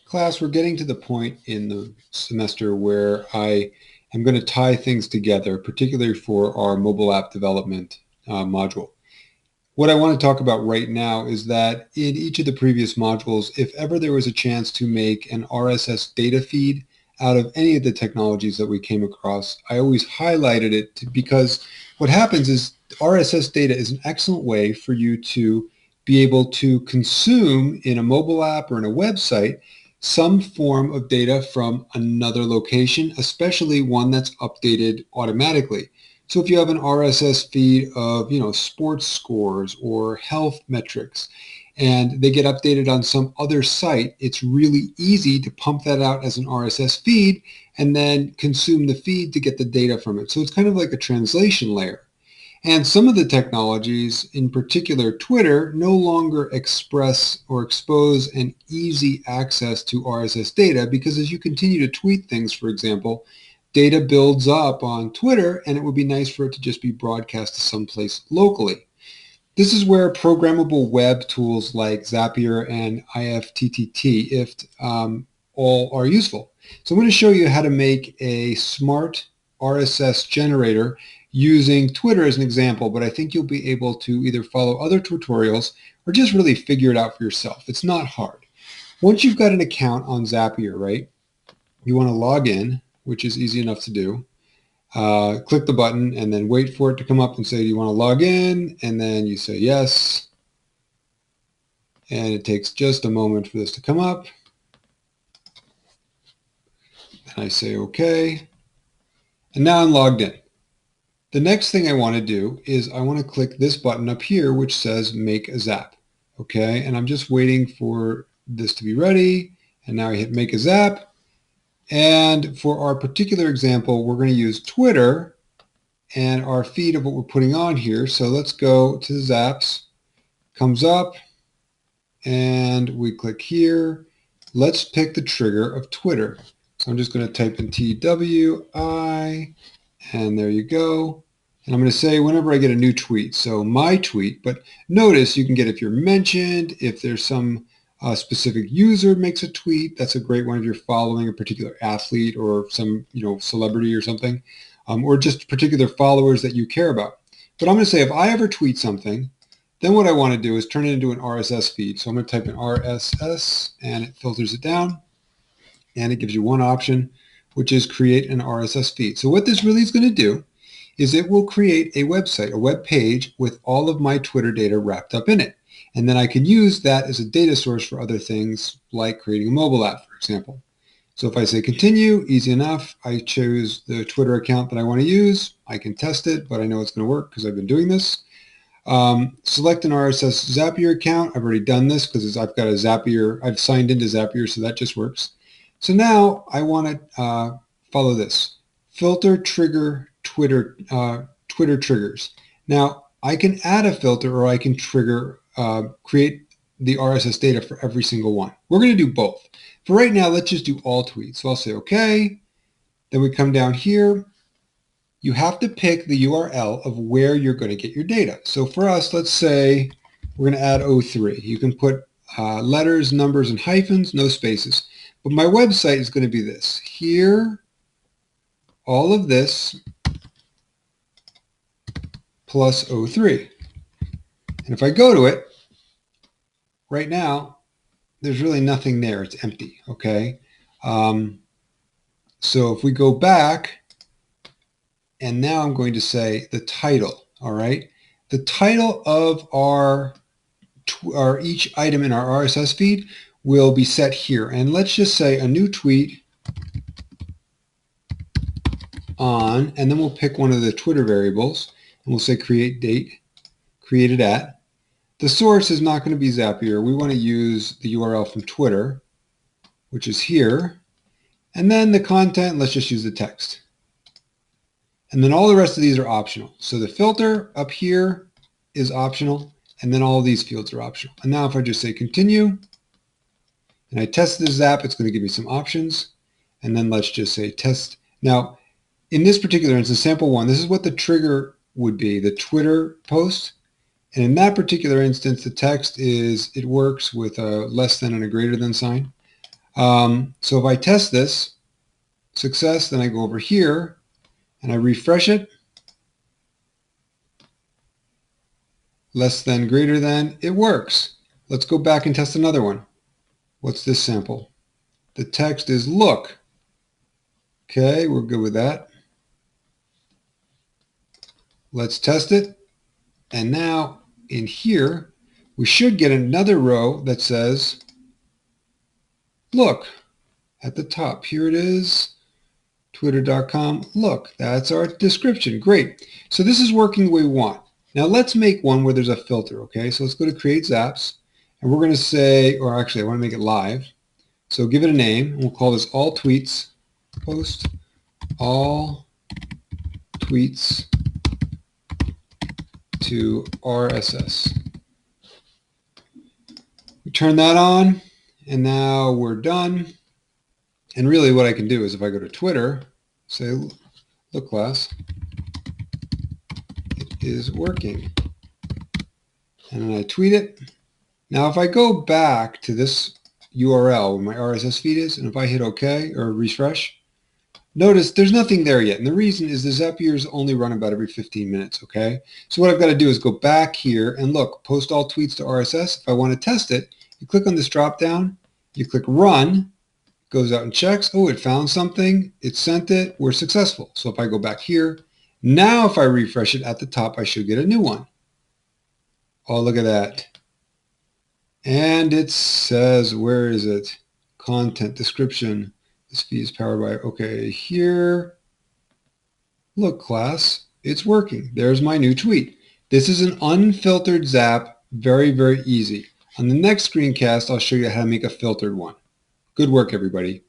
Class, we're getting to the point in the semester where I am going to tie things together, particularly for our mobile app development module. What I want to talk about right now is that in each of the previous modules, if ever there was a chance to make an RSS data feed out of any of the technologies that we came across, I always highlighted it because what happens is RSS data is an excellent way for you to be able to consume in a mobile app or in a website some form of data from another location, especially one that's updated automatically. So if you have an RSS feed of, sports scores or health metrics, and they get updated on some other site, it's really easy to pump that out as an RSS feed and then consume the feed to get the data from it. So it's kind of like a translation layer. And some of the technologies, in particular Twitter, no longer express or expose an easy access to RSS data because as you continue to tweet things, for example, data builds up on Twitter and it would be nice for it to just be broadcast to someplace locally. This is where programmable web tools like Zapier and IFTTT all are useful. So I'm going to show you how to make a smart RSS generator using Twitter as an example, but I think you'll be able to either follow other tutorials or just really figure it out for yourself. It's not hard. Once you've got an account on Zapier, right, you want to log in, which is easy enough to do. Click the button and then wait for it to come up and say, do you want to log in? And then you say yes. And it takes just a moment for this to come up. And I say okay. And now I'm logged in. The next thing I want to do is I want to click this button up here, which says make a zap. Okay, and I'm just waiting for this to be ready. And now I hit make a zap. And for our particular example, we're going to use Twitter and our feed of what we're putting on here. So let's go to the zaps, comes up, and we click here. Let's pick the trigger of Twitter. So I'm just going to type in TWI, and there you go. And I'm going to say whenever I get a new tweet, so my tweet, but notice you can get if you're mentioned, if there's some specific user makes a tweet, that's a great one if you're following a particular athlete or some celebrity or something, or just particular followers that you care about. But I'm going to say if I ever tweet something, then what I want to do is turn it into an RSS feed. So I'm going to type in RSS and it filters it down and it gives you one option, which is create an RSS feed. So what this really is going to do is it will create a website, a web page with all of my Twitter data wrapped up in it. And then I can use that as a data source for other things like creating a mobile app, for example. So if I say continue, easy enough. I choose the Twitter account that I want to use. I can test it, but I know it's going to work because I've been doing this. Select an RSS Zapier account. I've already done this because I've got a Zapier. I've signed into Zapier, so that just works. So now I want to follow this. Filter trigger Twitter triggers. Now I can add a filter or I can trigger, create the RSS data for every single one. We're going to do both. For right now, let's just do all tweets. So I'll say okay. Then we come down here. You have to pick the URL of where you're going to get your data. So for us, let's say we're going to add 03. You can put letters, numbers, and hyphens, no spaces. But my website is going to be this. Here, all of this, plus 03. And if I go to it, right now, there's really nothing there. It's empty, okay? So if we go back, and now I'm going to say the title, all right? The title of our each item in our RSS feed will be set here. And let's just say a new tweet on, and then we'll pick one of the Twitter variables, and we'll say create date, created at. The source is not going to be Zapier. We want to use the URL from Twitter, which is here. And then the content, let's just use the text. And then all the rest of these are optional. So the filter up here is optional, and then all of these fields are optional. And now if I just say continue, and I test this Zap, it's going to give me some options. And then let's just say test. Now, in this particular instance, sample one, this is what the trigger would be, the Twitter post. And in that particular instance, the text is, it works with a less than and a greater than sign. So if I test this, success, then I go over here and I refresh it. Less than, greater than, it works. Let's go back and test another one. What's this sample? The text is look. Okay, we're good with that. Let's test it. And now in here, we should get another row that says look at the top. Here it is, twitter.com. Look, that's our description. Great. So this is working the way we want. Now let's make one where there's a filter, okay? So let's go to Create Zaps, and we're going to say, or actually I want to make it live. So give it a name, and we'll call this All Tweets, post all tweets to RSS. We turn that on, and now we're done. And really what I can do is if I go to Twitter, say, look class, it is working. And then I tweet it. Now if I go back to this URL where my RSS feed is, and if I hit OK or refresh, notice there's nothing there yet. And the reason is the Zapiers only run about every 15 minutes, okay? So what I've got to do is go back here and look, post all tweets to RSS. If I want to test it, you click on this drop down, you click run, goes out and checks. Oh, it found something. It sent it. We're successful. So if I go back here, now if I refresh it at the top, I should get a new one. Oh, look at that. And it says, where is it? Content description. This feed is powered by, okay, here. Look, class, it's working. There's my new tweet. This is an unfiltered Zap. Very, very easy. On the next screencast, I'll show you how to make a filtered one. Good work, everybody.